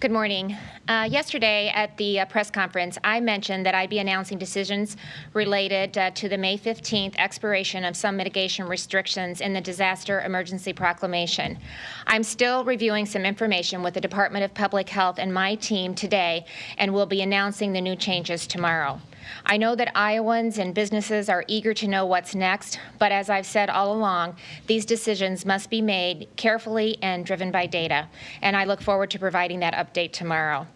Good morning. Yesterday at the press conference, I mentioned that I'd be announcing decisions related to the May 15th expiration of some mitigation restrictions in the Disaster Emergency Proclamation. I'm still reviewing some information with the Department of Public Health and my team today, and will be announcing the new changes tomorrow. I know that Iowans and businesses are eager to know what's next, but as I've said all along, these decisions must be made carefully and driven by data, and I look forward to providing that update tomorrow.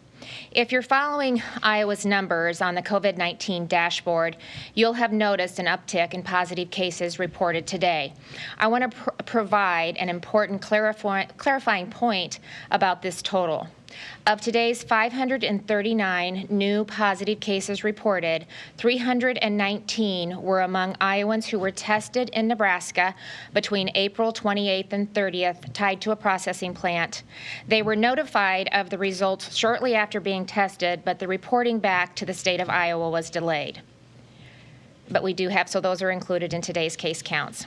If you're following Iowa's numbers on the COVID-19 dashboard, you'll have noticed an uptick in positive cases reported today. I want to provide an important clarifying point about this total. Of today's 539 new positive cases reported, 319 were among Iowans who were tested in Nebraska between April 28th and 30th, tied to a processing plant. They were notified of the results shortly after being tested, but the reporting back to the state of Iowa was delayed. But we do have, so those are included in today's case counts.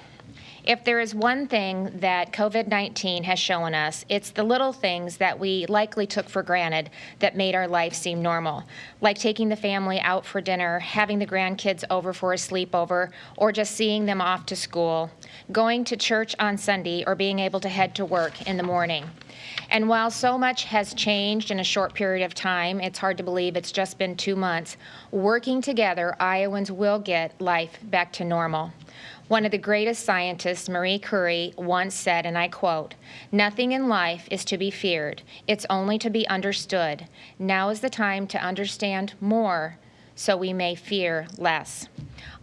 If there is one thing that COVID-19 has shown us, it's the little things that we likely took for granted that made our life seem normal, like taking the family out for dinner, having the grandkids over for a sleepover, or just seeing them off to school, going to church on Sunday, or being able to head to work in the morning. And while so much has changed in a short period of time, it's hard to believe it's just been 2 months, working together, Iowans will get life back to normal. One of the greatest scientists, Marie Curie, once said, and I quote, "Nothing in life is to be feared. It's only to be understood. Now is the time to understand more so we may fear less."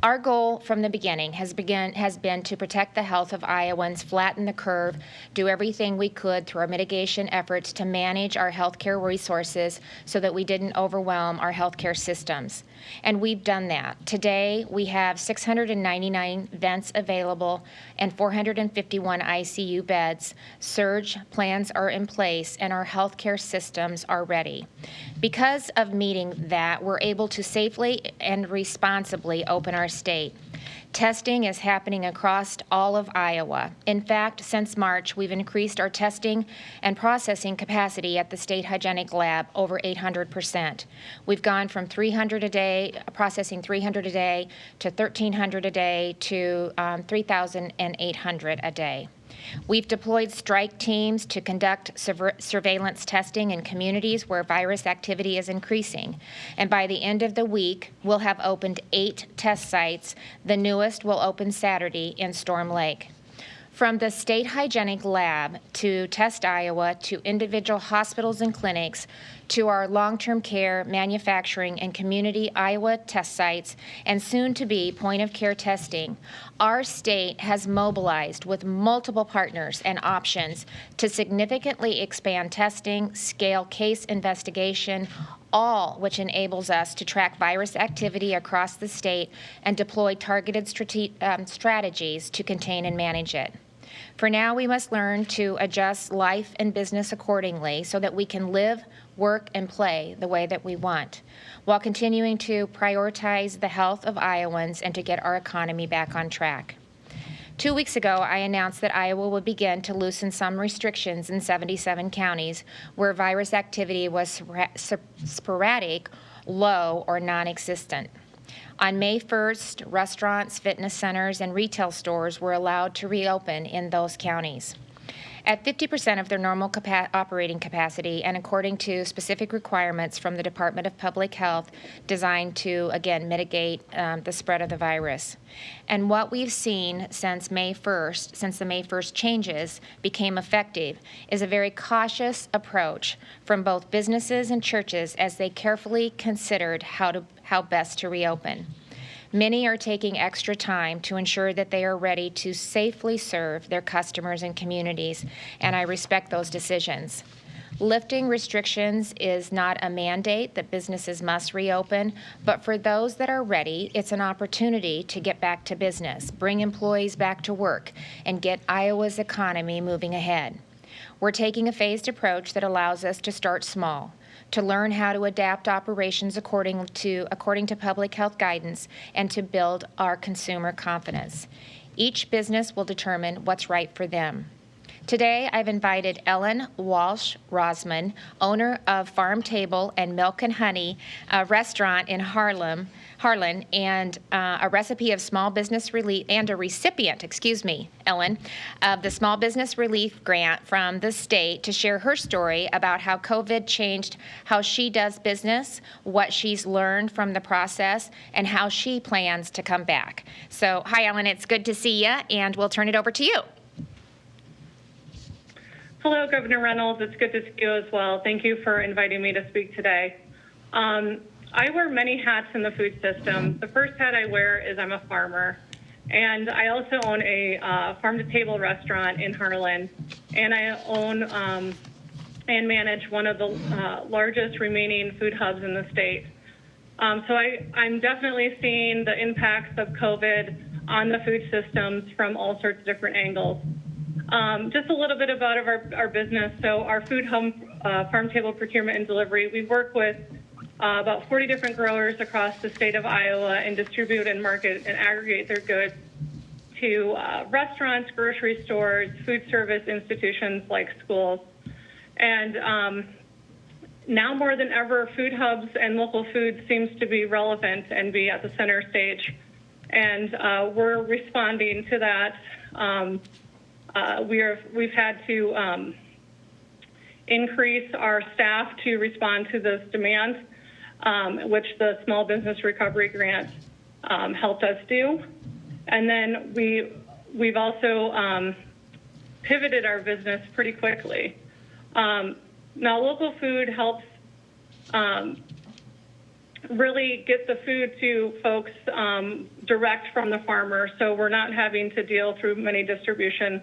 Our goal from the beginning has been to protect the health of Iowans, flatten the curve, do everything we could through our mitigation efforts to manage our healthcare resources so that we didn't overwhelm our healthcare systems. And we've done that. Today, we have 699 vents available and 451 ICU beds. Surge plans are in place, and our healthcare systems are ready. Because of meeting that, we're able to safely and responsibly open our state. Testing is happening across all of Iowa. In fact, since March, we've increased our testing and processing capacity at the State Hygienic Lab over 800%. We've gone from 300 a day, processing 300 a day, to 1,300 a day, to 3,800 a day. We've deployed strike teams to conduct surveillance testing in communities where virus activity is increasing. And by the end of the week, we'll have opened 8 test sites. The newest will open Saturday in Storm Lake. From the State Hygienic Lab to Test Iowa to individual hospitals and clinics to our long-term care, manufacturing, and community Iowa test sites, and soon-to-be point-of-care testing, our state has mobilized with multiple partners and options to significantly expand testing, scale case investigation, all which enables us to track virus activity across the state and deploy targeted strategies to contain and manage it. For now, we must learn to adjust life and business accordingly so that we can live, work, and play the way that we want, while continuing to prioritize the health of Iowans and to get our economy back on track. 2 weeks ago, I announced that Iowa would begin to loosen some restrictions in 77 counties where virus activity was sporadic, low, or non-existent. On May 1st, restaurants, fitness centers, and retail stores were allowed to reopen in those counties. At 50% of their normal operating capacity, and according to specific requirements from the Department of Public Health designed to, again, mitigate the spread of the virus. And what we've seen since the May 1st changes became effective, is a very cautious approach from both businesses and churches as they carefully considered how best to reopen. Many are taking extra time to ensure that they are ready to safely serve their customers and communities, and I respect those decisions. Lifting restrictions is not a mandate that businesses must reopen, but for those that are ready, it's an opportunity to get back to business, bring employees back to work, and get Iowa's economy moving ahead. We're taking a phased approach that allows us to start small, to learn how to adapt operations according to public health guidance, and to build our consumer confidence. Each business will determine what's right for them. Today, I've invited Ellen Walsh Rosman, owner of Farm Table and Milk and Honey, a restaurant in Harlan, and a recipe of small business relief, and a recipient, Ellen, of the Small Business Relief Grant from the state to share her story about how COVID changed how she does business, what she's learned from the process, and how she plans to come back. So, hi, Ellen, it's good to see you, and we'll turn it over to you. Hello, Governor Reynolds. It's good to see you as well. Thank you for inviting me to speak today. I wear many hats in the food system. The first hat I wear is I'm a farmer, and I also own a farm-to-table restaurant in Harlan, and I own and manage one of the largest remaining food hubs in the state. So I'm definitely seeing the impacts of COVID on the food systems from all sorts of different angles. Just a little bit about our business. So our food hub, farm table procurement and delivery, we work with about 40 different growers across the state of Iowa and distribute and market and aggregate their goods to restaurants, grocery stores, food service institutions like schools. And now more than ever, food hubs and local food seems to be relevant and be at the center stage. And we're responding to that. We've had to increase our staff to respond to this demand, which the Small Business Recovery Grant helped us do. And then we've also pivoted our business pretty quickly. Now, local food helps really get the food to folks direct from the farmer, so we're not having to deal through many distribution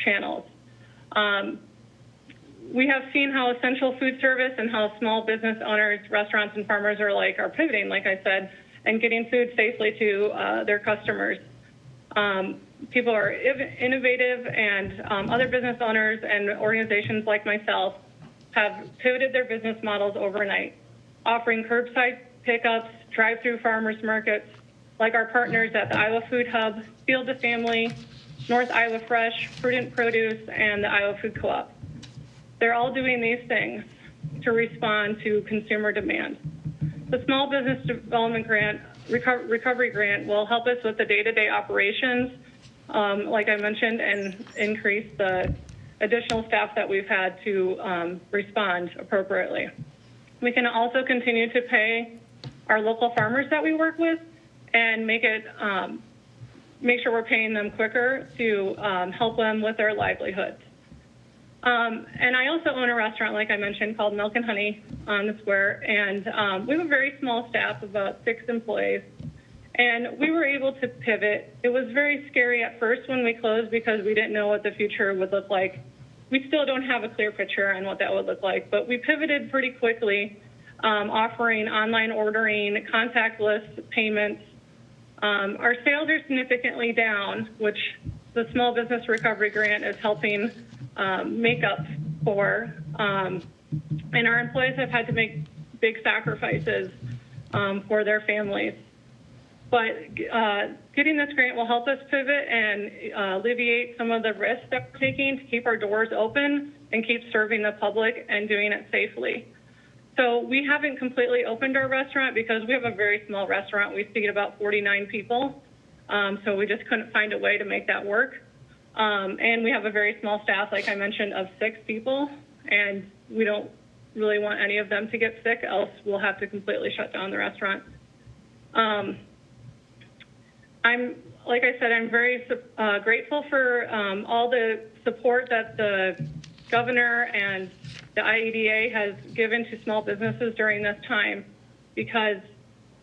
channels. We have seen how essential food service and how small business owners, restaurants, and farmers are pivoting, like I said, and getting food safely to their customers. People are innovative, and other business owners and organizations like myself have pivoted their business models overnight, offering curbside pickups, drive-through farmers markets, like our partners at the Iowa Food Hub, Field to Family, North Iowa Fresh, Prudent Produce, and the Iowa Food Co-op. They're all doing these things to respond to consumer demand. The Small Business Development Grant, Recovery Grant, will help us with the day-to-day operations, like I mentioned, and increase the additional staff that we've had to respond appropriately. We can also continue to pay our local farmers that we work with and make sure we're paying them quicker to help them with their livelihoods. And I also own a restaurant, like I mentioned, called Milk and Honey on the square, and we have a very small staff, about 6 employees, and we were able to pivot. It was very scary at first when we closed because we didn't know what the future would look like. We still don't have a clear picture on what that would look like, but we pivoted pretty quickly, offering online ordering, contactless payments. Our sales are significantly down, which the Small Business Recovery Grant is helping make up for. And our employees have had to make big sacrifices for their families. But getting this grant will help us pivot and alleviate some of the risks that we're taking to keep our doors open and keep serving the public and doing it safely. So we haven't completely opened our restaurant because we have a very small restaurant. We seat about 49 people. So we just couldn't find a way to make that work. And we have a very small staff, like I mentioned, of 6 people. And we don't really want any of them to get sick, else we'll have to completely shut down the restaurant. Like I said, I'm very grateful for all the support that the governor and the IEDA has given to small businesses during this time, because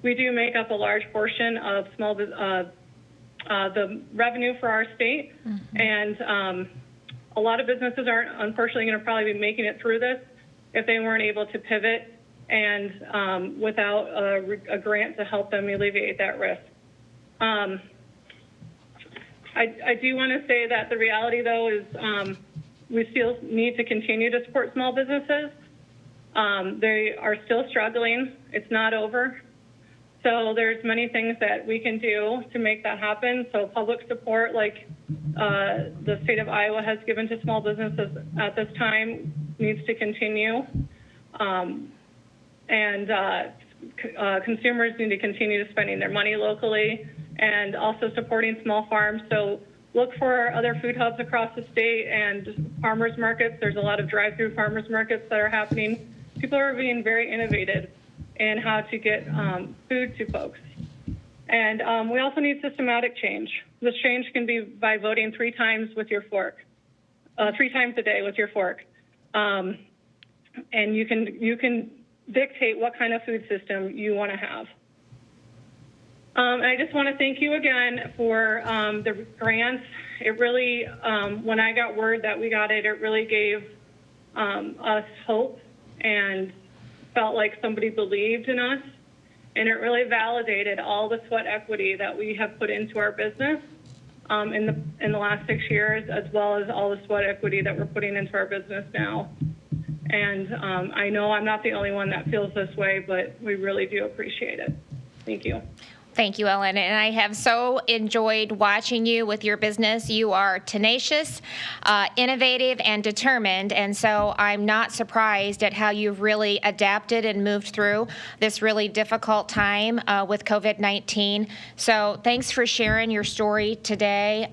we do make up a large portion of the revenue for our state. Mm-hmm. And a lot of businesses aren't, unfortunately, going to probably be making it through this if they weren't able to pivot and without a grant to help them alleviate that risk. I do want to say that the reality, though, is we still need to continue to support small businesses. They are still struggling. It's not over. So there's many things that we can do to make that happen. So public support, like the state of Iowa has given to small businesses at this time, needs to continue. Consumers need to continue spending their money locally and also supporting small farms. So look for other food hubs across the state and farmers markets. There's a lot of drive-through farmers markets that are happening. People are being very innovative in how to get food to folks. And we also need systematic change. This change can be by voting 3 times with your fork, 3 times a day with your fork. And you can dictate what kind of food system you want to have. And I just want to thank you again for the grants. It really, when I got word that we got it, it really gave us hope and felt like somebody believed in us. And it really validated all the sweat equity that we have put into our business in the last 6 years, as well as all the sweat equity that we're putting into our business now. And I know I'm not the only one that feels this way, but we really do appreciate it. Thank you. Thank you, Ellen. And I have so enjoyed watching you with your business. You are tenacious, innovative, and determined. And so I'm not surprised at how you've really adapted and moved through this really difficult time with COVID-19. So thanks for sharing your story today.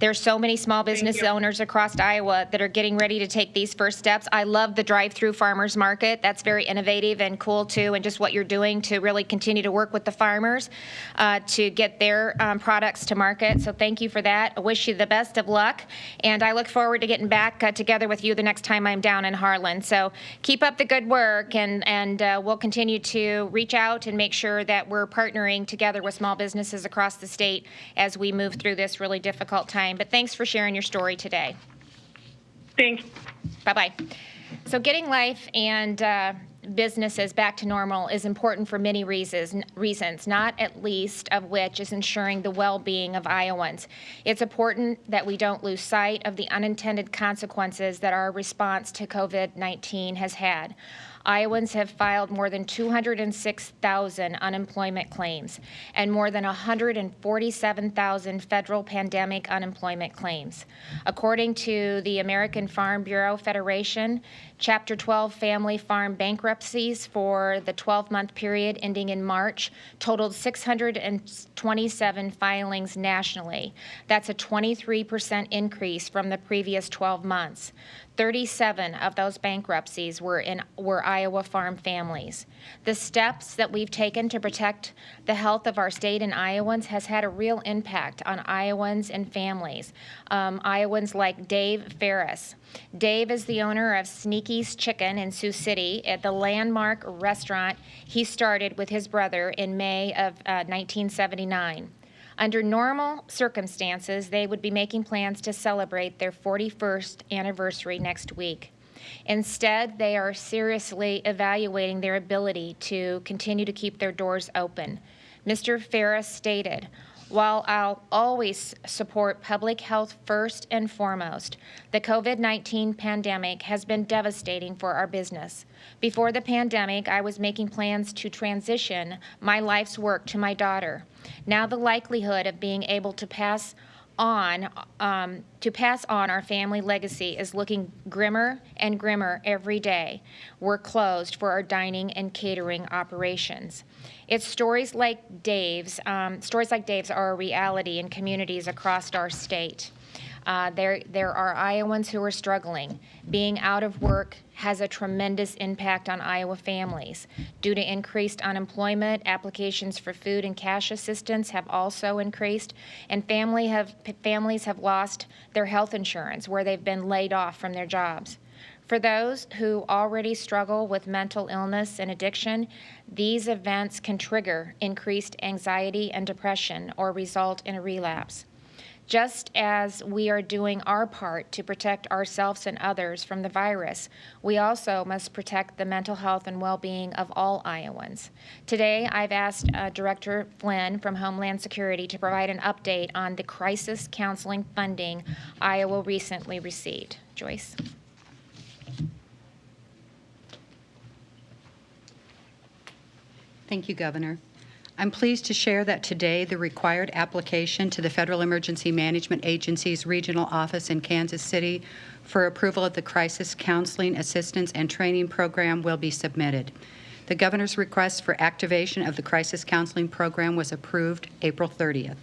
There's so many small business owners across Iowa that are getting ready to take these first steps. I love the drive-through farmers market. That's very innovative and cool too, and just what you're doing to really continue to work with the farmers to get their products to market. So thank you for that. I wish you the best of luck, and I look forward to getting back together with you the next time I'm down in Harlan. So keep up the good work, and we'll continue to reach out and make sure that we're partnering together with small businesses across the state as we move through this really difficult time. But thanks for sharing your story today. Thanks. Bye-bye. So getting life and businesses back to normal is important for many reasons, not at least of which is ensuring the well-being of Iowans. It's important that we don't lose sight of the unintended consequences that our response to COVID-19 has had. Iowans have filed more than 206,000 unemployment claims and more than 147,000 federal pandemic unemployment claims. According to the American Farm Bureau Federation, Chapter 12 family farm bankruptcies for the 12-month period ending in March totaled 627 filings nationally. That's a 23% increase from the previous 12 months. 37 of those bankruptcies were Iowa farm families. The steps that we've taken to protect the health of our state and Iowans has had a real impact on Iowans and families. Iowans like Dave Ferris. Dave is the owner of Sneaky's Chicken in Sioux City, at the landmark restaurant he started with his brother in May of 1979. Under normal circumstances, they would be making plans to celebrate their 41st anniversary next week. Instead, they are seriously evaluating their ability to continue to keep their doors open. Mr. Ferris stated, "While I'll always support public health first and foremost, the COVID-19 pandemic has been devastating for our business. Before the pandemic, I was making plans to transition my life's work to my daughter. Now the likelihood of being able to pass on our family legacy is looking grimmer and grimmer every day. We're closed for our dining and catering operations." It's stories like Dave's are a reality in communities across our state. There are Iowans who are struggling. Being out of work has a tremendous impact on Iowa families. Due to increased unemployment, applications for food and cash assistance have also increased, and families have lost their health insurance where they've been laid off from their jobs. For those who already struggle with mental illness and addiction, these events can trigger increased anxiety and depression or result in a relapse. Just as we are doing our part to protect ourselves and others from the virus, we also must protect the mental health and well-being of all Iowans. Today, I've asked Director Flynn from Homeland Security to provide an update on the crisis counseling funding Iowa recently received. Joyce. Thank you, Governor. I'm pleased to share that today the required application to the Federal Emergency Management Agency's regional office in Kansas City for approval of the Crisis Counseling Assistance and Training Program will be submitted. The governor's request for activation of the Crisis Counseling Program was approved April 30th.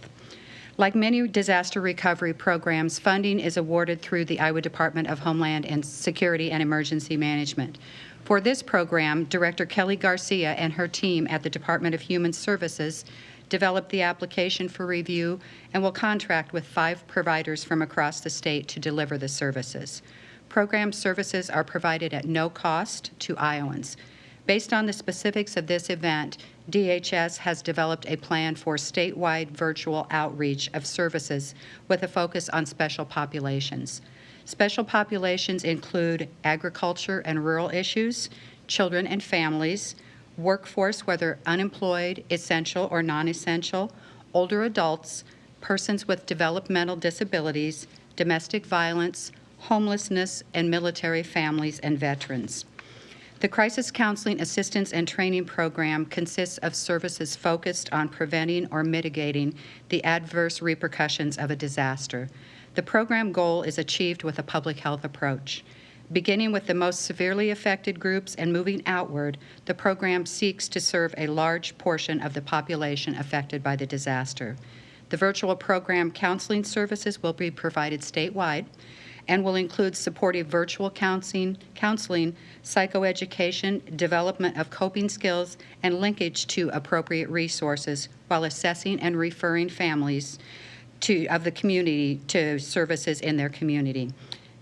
Like many disaster recovery programs, funding is awarded through the Iowa Department of Homeland Security and Emergency Management. For this program, Director Kelly Garcia and her team at the Department of Human Services developed the application for review and will contract with 5 providers from across the state to deliver the services. Program services are provided at no cost to Iowans. Based on the specifics of this event, DHS has developed a plan for statewide virtual outreach of services with a focus on special populations. Special populations include agriculture and rural issues, children and families, workforce, whether unemployed, essential or non-essential, older adults, persons with developmental disabilities, domestic violence, homelessness, and military families and veterans. The Crisis Counseling Assistance and Training Program consists of services focused on preventing or mitigating the adverse repercussions of a disaster. The program goal is achieved with a public health approach. Beginning with the most severely affected groups and moving outward, the program seeks to serve a large portion of the population affected by the disaster. The virtual program counseling services will be provided statewide and will include supportive virtual counseling, psychoeducation, development of coping skills, and linkage to appropriate resources while assessing and referring families of the community to services in their community.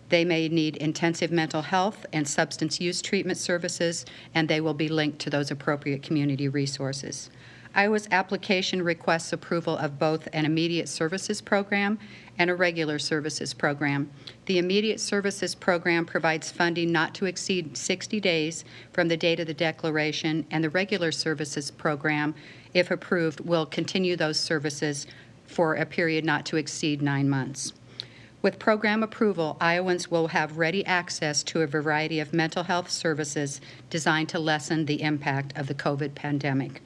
They may need intensive mental health and substance use treatment services, and they will be linked to those appropriate community resources. Iowa's application requests approval of both an immediate services program and a regular services program. The immediate services program provides funding not to exceed 60 days from the date of the declaration, and the regular services program, if approved, will continue those services for a period not to exceed 9 months. With program approval, Iowans will have ready access to a variety of mental health services designed to lessen the impact of the COVID pandemic.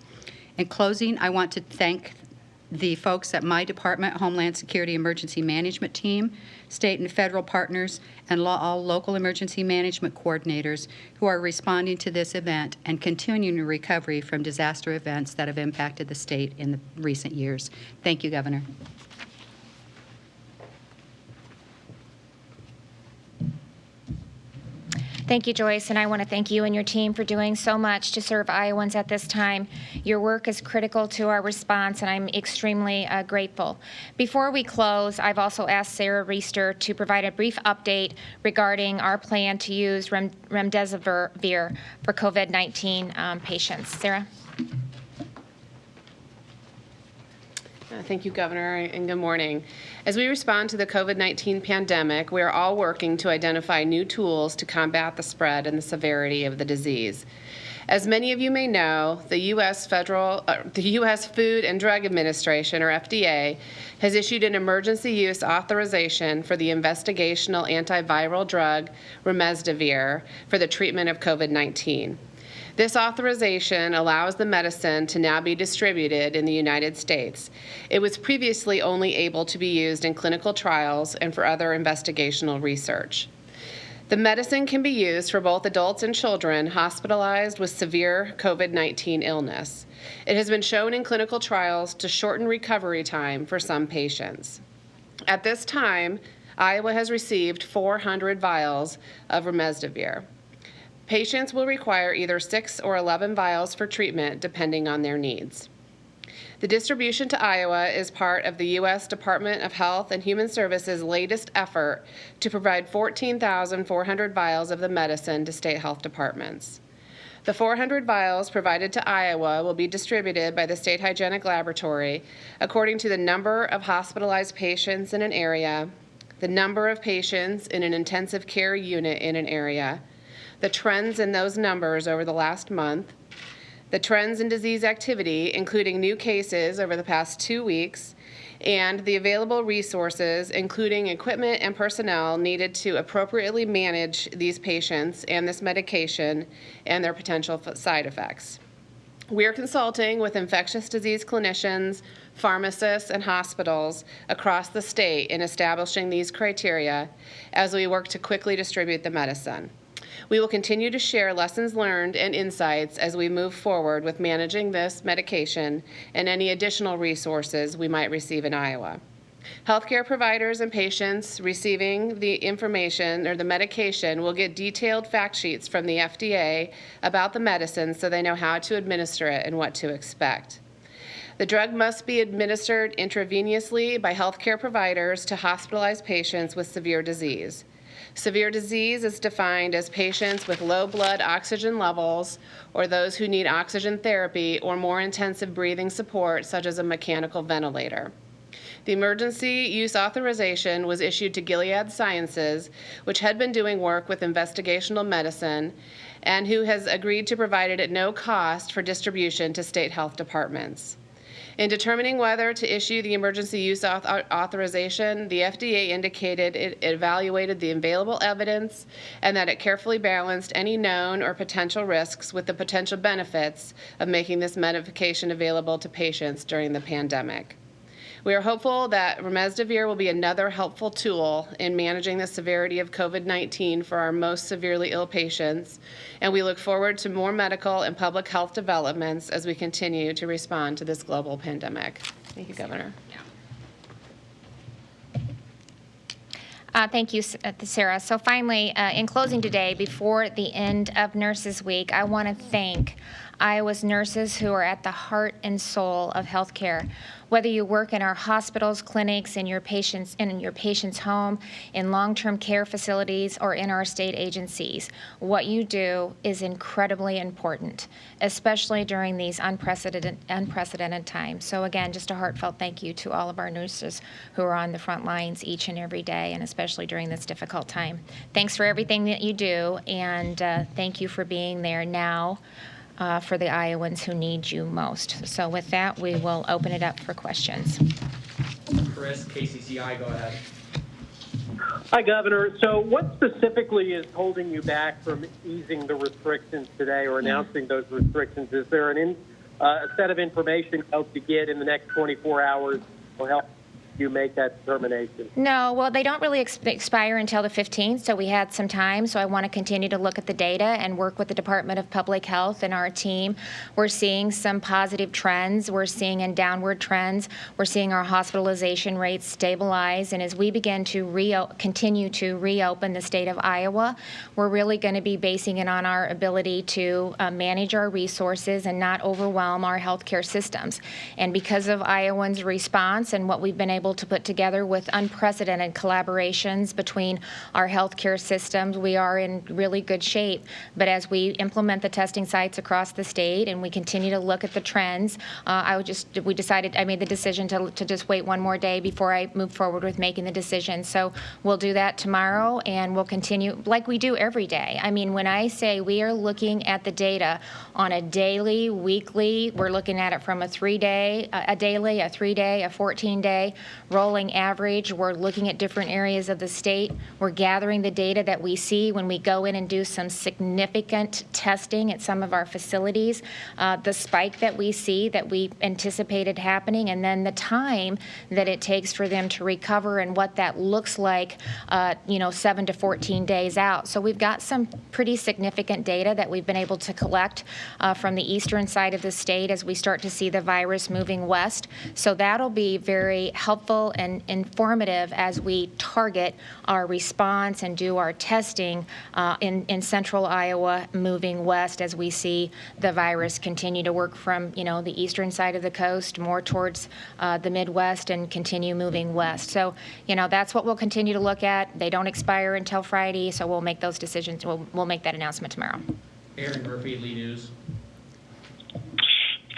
In closing, I want to thank the folks at my department, Homeland Security Emergency Management Team, state and federal partners, and all local emergency management coordinators who are responding to this event and continuing recovery from disaster events that have impacted the state in the recent years. Thank you, Governor. Thank you, Joyce, and I want to thank you and your team for doing so much to serve Iowans at this time. Your work is critical to our response, and I'm extremely grateful. Before we close, I've also asked Sarah Reister to provide a brief update regarding our plan to use remdesivir for COVID-19 patients. Sarah? Thank you, Governor, and good morning. As we respond to the COVID-19 pandemic, we are all working to identify new tools to combat the spread and the severity of the disease. As many of you may know, the U.S. Food and Drug Administration, or FDA, has issued an emergency use authorization for the investigational antiviral drug remdesivir for the treatment of COVID-19. This authorization allows the medicine to now be distributed in the United States. It was previously only able to be used in clinical trials and for other investigational research. The medicine can be used for both adults and children hospitalized with severe COVID-19 illness. It has been shown in clinical trials to shorten recovery time for some patients. At this time, Iowa has received 400 vials of remdesivir. Patients will require either 6 or 11 vials for treatment, depending on their needs. The distribution to Iowa is part of the U.S. Department of Health and Human Services' latest effort to provide 14,400 vials of the medicine to state health departments. The 400 vials provided to Iowa will be distributed by the State Hygienic Laboratory according to the number of hospitalized patients in an area, the number of patients in an intensive care unit in an area, the trends in those numbers over the last month, the trends in disease activity, including new cases over the past 2 weeks, and the available resources, including equipment and personnel needed to appropriately manage these patients and this medication and their potential side effects. We are consulting with infectious disease clinicians, pharmacists, and hospitals across the state in establishing these criteria as we work to quickly distribute the medicine. We will continue to share lessons learned and insights as we move forward with managing this medication and any additional resources we might receive in Iowa. Healthcare providers and patients receiving the information or the medication will get detailed fact sheets from the FDA about the medicine so they know how to administer it and what to expect. The drug must be administered intravenously by healthcare providers to hospitalized patients with severe disease. Severe disease is defined as patients with low blood oxygen levels or those who need oxygen therapy or more intensive breathing support, such as a mechanical ventilator. The emergency use authorization was issued to Gilead Sciences, which had been doing work with investigational medicine and who has agreed to provide it at no cost for distribution to state health departments. In determining whether to issue the emergency use authorization, the FDA indicated it evaluated the available evidence and that it carefully balanced any known or potential risks with the potential benefits of making this medication available to patients during the pandemic. We are hopeful that remdesivir will be another helpful tool in managing the severity of COVID-19 for our most severely ill patients, and we look forward to more medical and public health developments as we continue to respond to this global pandemic. Thank you, Governor. Thank you, Sarah. So finally, in closing today, before the end of Nurses Week, I want to thank Iowa's nurses who are at the heart and soul of healthcare. Whether you work in our hospitals, clinics, in your patient's home, in long-term care facilities, or in our state agencies, what you do is incredibly important, especially during these unprecedented times. So again, just a heartfelt thank you to all of our nurses who are on the front lines each and every day, and especially during this difficult time. Thanks for everything that you do, and thank you for being there now for the Iowans who need you most. So with that, we will open it up for questions. Chris, KCCI, go ahead. Hi, Governor. So what specifically is holding you back from easing the restrictions today or announcing those restrictions? Is there a set of information you hope to get in the next 24 hours will help you make that determination? No, well, they don't really expire until the 15th, so we had some time. So I want to continue to look at the data and work with the Department of Public Health and our team. We're seeing some positive trends. We're seeing in downward trends. We're seeing our hospitalization rates stabilize. And as we begin to continue to reopen the state of Iowa, we're really going to be basing it on our ability to manage our resources and not overwhelm our healthcare systems. And because of Iowans' response and what we've been able to put together with unprecedented collaborations between our healthcare systems, we are in really good shape. But as we implement the testing sites across the state and we continue to look at the trends, I made the decision to just wait one more day before I move forward with making the decision. So we'll do that tomorrow, and we'll continue like we do every day. I mean, when I say we are looking at the data on a daily, weekly, we're looking at it from a 3-day, a daily, a 3-day, a 14-day rolling average. We're looking at different areas of the state. We're gathering the data that we see when we go in and do some significant testing at some of our facilities, the spike that we see that we anticipated happening, and then the time that it takes for them to recover and what that looks like, 7 to 14 days out. So we've got some pretty significant data that we've been able to collect from the eastern side of the state as we start to see the virus moving west. So that'll be very helpful and informative as we target our response and do our testing in central Iowa moving west as we see the virus continue to work from the eastern side of the coast more towards the Midwest and continue moving west. So that's what we'll continue to look at. They don't expire until Friday, so we'll make those decisions. We'll make that announcement tomorrow. Aaron Murphy, Lee News.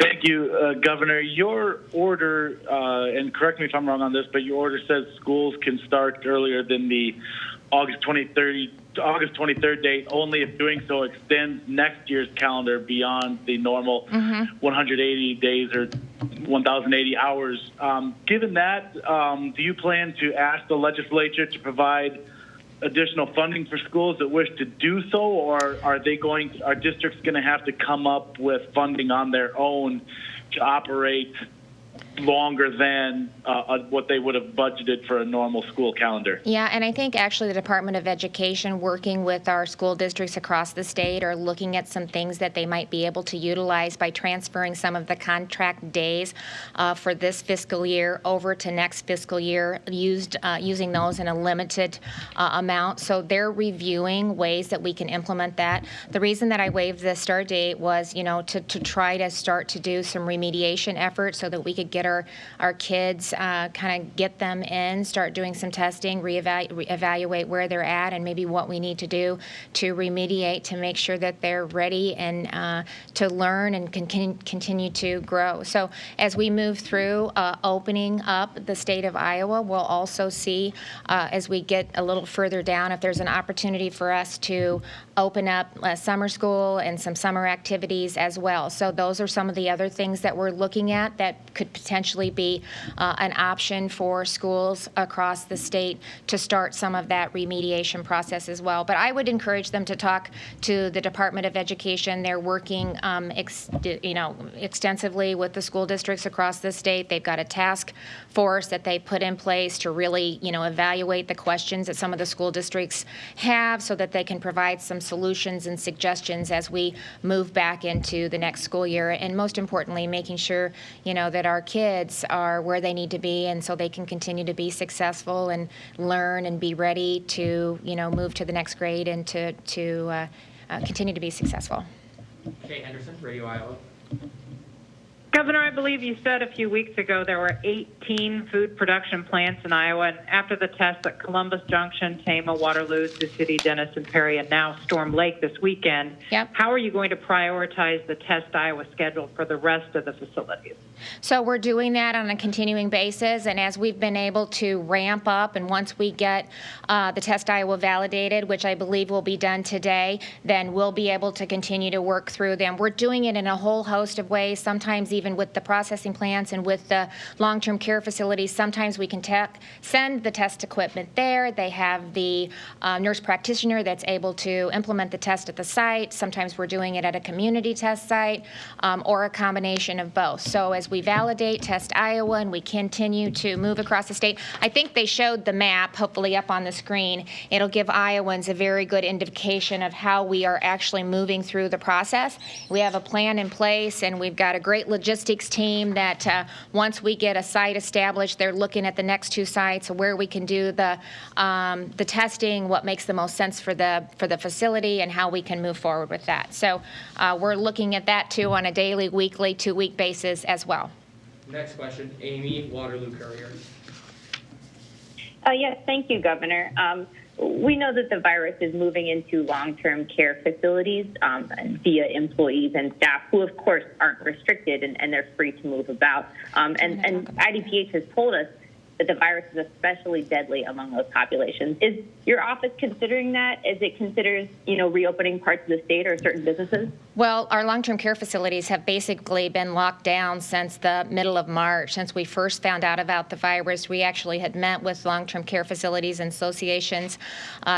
Thank you, Governor. Your order, and correct me if I'm wrong on this, but your order says schools can start earlier than the August 23rd date, only if doing so extends next year's calendar beyond the normal 180 days or 1,080 hours. Given that, do you plan to ask the legislature to provide additional funding for schools that wish to do so, or are districts going to have to come up with funding on their own to operate longer than what they would have budgeted for a normal school calendar? Yeah, and I think actually the Department of Education, working with our school districts across the state, are looking at some things that they might be able to utilize by transferring some of the contract days for this fiscal year over to next fiscal year, using those in a limited amount. So they're reviewing ways that we can implement that. The reason that I waived the start date was, to try to start to do some remediation efforts so that we could get our kids, kind of get them in, start doing some testing, evaluate where they're at, and maybe what we need to do to remediate to make sure that they're ready and to learn and continue to grow. So as we move through opening up the state of Iowa, we'll also see as we get a little further down if there's an opportunity for us to open up summer school and some summer activities as well. So those are some of the other things that we're looking at that could potentially be an option for schools across the state to start some of that remediation process as well. But I would encourage them to talk to the Department of Education. They're working extensively with the school districts across the state. They've got a task force that they put in place to really evaluate the questions that some of the school districts have so that they can provide some solutions and suggestions as we move back into the next school year. And most importantly, making sure that our kids are where they need to be, and so they can continue to be successful and learn and be ready to move to the next grade and to continue to be successful. Kay Henderson, Radio Iowa. Governor, I believe you said a few weeks ago there were 18 food production plants in Iowa, and after the tests at Columbus Junction, Tama, Waterloo, Sioux City, Denison, Perry, and now Storm Lake this weekend, how are you going to prioritize the test Iowa schedule for the rest of the facilities? So we're doing that on a continuing basis, and as we've been able to ramp up, and once we get the test Iowa validated, which I believe will be done today, then we'll be able to continue to work through them. We're doing it in a whole host of ways, sometimes even with the processing plants and with the long-term care facilities. Sometimes we can send the test equipment there. They have the nurse practitioner that's able to implement the test at the site. Sometimes we're doing it at a community test site or a combination of both. So as we validate Test Iowa and we continue to move across the state, I think they showed the map, hopefully up on the screen. It'll give Iowans a very good indication of how we are actually moving through the process. We have a plan in place, and we've got a great logistics team that once we get a site established, they're looking at the next two sites, where we can do the testing, what makes the most sense for the facility, and how we can move forward with that. So we're looking at that too on a daily, weekly, 2-week basis as well. Next question, Amy, Waterloo Courier. Yes, thank you, Governor. We know that the virus is moving into long-term care facilities via employees and staff who, of course, aren't restricted and they're free to move about. And IDPH has told us that the virus is especially deadly among those populations. Is your office considering that as it considers, reopening parts of the state or certain businesses? Well, our long-term care facilities have basically been locked down since the middle of March. Since we first found out about the virus, we actually had met with long-term care facilities and associations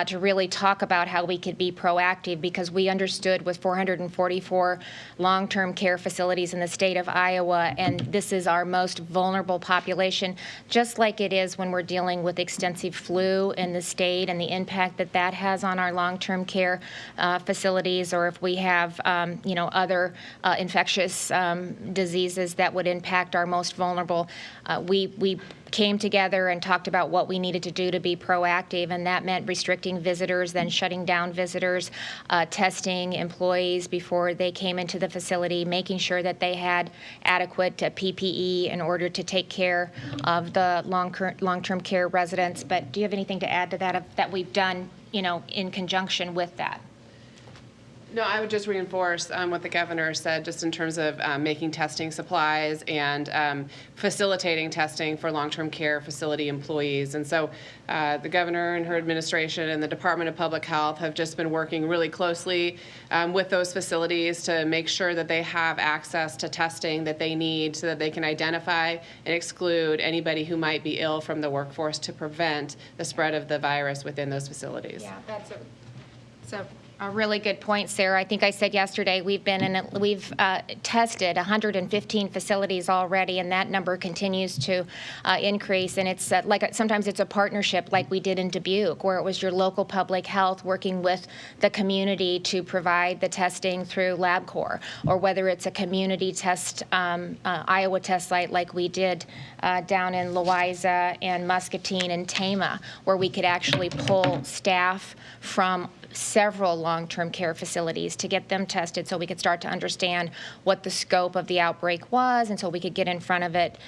to really talk about how we could be proactive, because we understood with 444 long-term care facilities in the state of Iowa, and this is our most vulnerable population, just like it is when we're dealing with extensive flu in the state and the impact that that has on our long-term care facilities, or if we have other infectious diseases that would impact our most vulnerable. We came together and talked about what we needed to do to be proactive, and that meant restricting visitors, then shutting down visitors, testing employees before they came into the facility, making sure that they had adequate PPE in order to take care of the long-term care residents. But do you have anything to add to that we've done, in conjunction with that? No, I would just reinforce what the governor said, just in terms of making testing supplies and facilitating testing for long-term care facility employees. And so the governor and her administration and the Department of Public Health have just been working really closely with those facilities to make sure that they have access to testing that they need so that they can identify and exclude anybody who might be ill from the workforce to prevent the spread of the virus within those facilities. Yeah, that's a really good point, Sarah. I think I said yesterday we've tested 115 facilities already, and that number continues to increase. And it's sometimes it's a partnership like we did in Dubuque, where it was your local public health working with the community to provide the testing through LabCorp, or whether it's a community test, Iowa test site like we did down in Louisa and Muscatine and Tama, where we could actually pull staff from several long-term care facilities to get them tested so we could start to understand what the scope of the outbreak was, and so we could get in front of it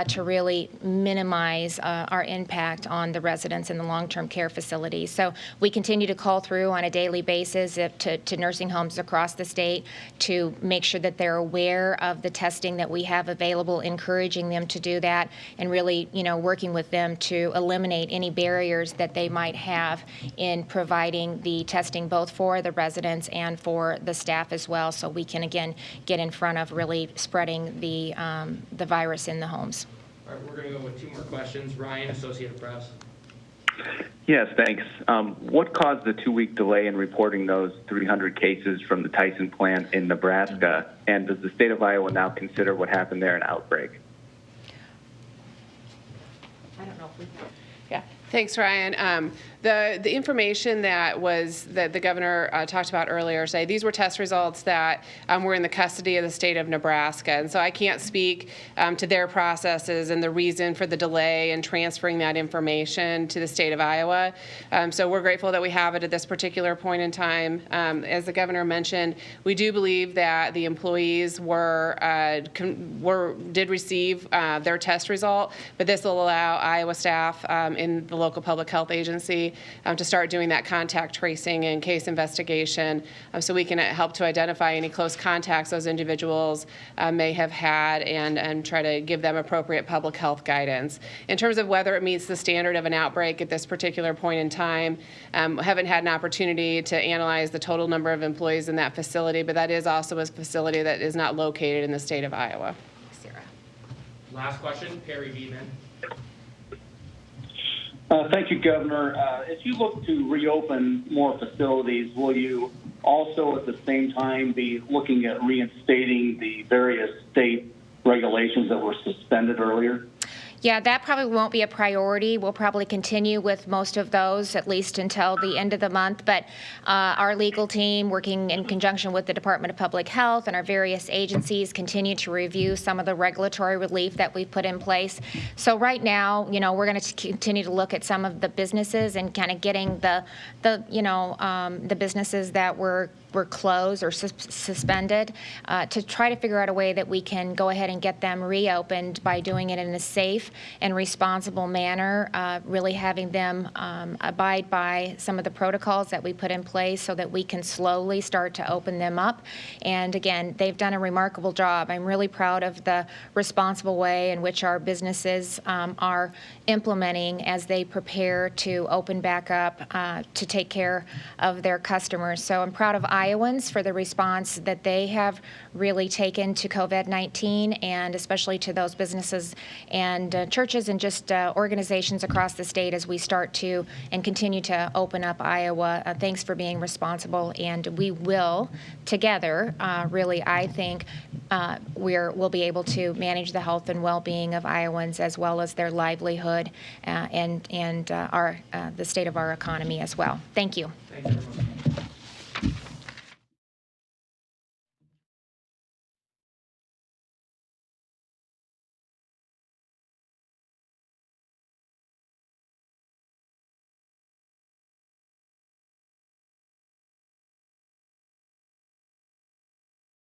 to really minimize our impact on the residents in the long-term care facilities. So we continue to call through on a daily basis to nursing homes across the state to make sure that they're aware of the testing that we have available, encouraging them to do that, and really, working with them to eliminate any barriers that they might have in providing the testing both for the residents and for the staff as well, so we can again get in front of really spreading the virus in the homes. All right, we're going to go with two more questions. Ryan, Associated Press. Yes, thanks. What caused the 2-week delay in reporting those 300 cases from the Tyson plant in Nebraska? And does the state of Iowa now consider what happened there an outbreak? I don't know if we... Yeah, thanks, Ryan. The information that the governor talked about earlier, say these were test results that were in the custody of the state of Nebraska, and so I can't speak to their processes and the reason for the delay in transferring that information to the state of Iowa. So we're grateful that we have it at this particular point in time. As the governor mentioned, we do believe that the employees did receive their test result, but this will allow Iowa staff in the local public health agency to start doing that contact tracing and case investigation, so we can help to identify any close contacts those individuals may have had and try to give them appropriate public health guidance. In terms of whether it meets the standard of an outbreak at this particular point in time, haven't had an opportunity to analyze the total number of employees in that facility, but that is also a facility that is not located in the state of Iowa. Sarah. Last question, Perry Beeman. Thank you, Governor. As you look to reopen more facilities, will you also at the same time be looking at reinstating the various state regulations that were suspended earlier? Yeah, that probably won't be a priority. We'll probably continue with most of those, at least until the end of the month. But our legal team, working in conjunction with the Department of Public Health and our various agencies, continue to review some of the regulatory relief that we've put in place. So right now, we're going to continue to look at some of the businesses and kind of getting the businesses that were closed or suspended to try to figure out a way that we can go ahead and get them reopened by doing it in a safe and responsible manner, really having them abide by some of the protocols that we put in place so that we can slowly start to open them up. And again, they've done a remarkable job. I'm really proud of the responsible way in which our businesses are implementing as they prepare to open back up to take care of their customers. So I'm proud of Iowans for the response that they have really taken to COVID-19, and especially to those businesses and churches and just organizations across the state as we start to and continue to open up Iowa. Thanks for being responsible, and we will together really, I think, we'll be able to manage the health and well-being of Iowans as well as their livelihood and the state of our economy as well. Thank you. Thank you very much.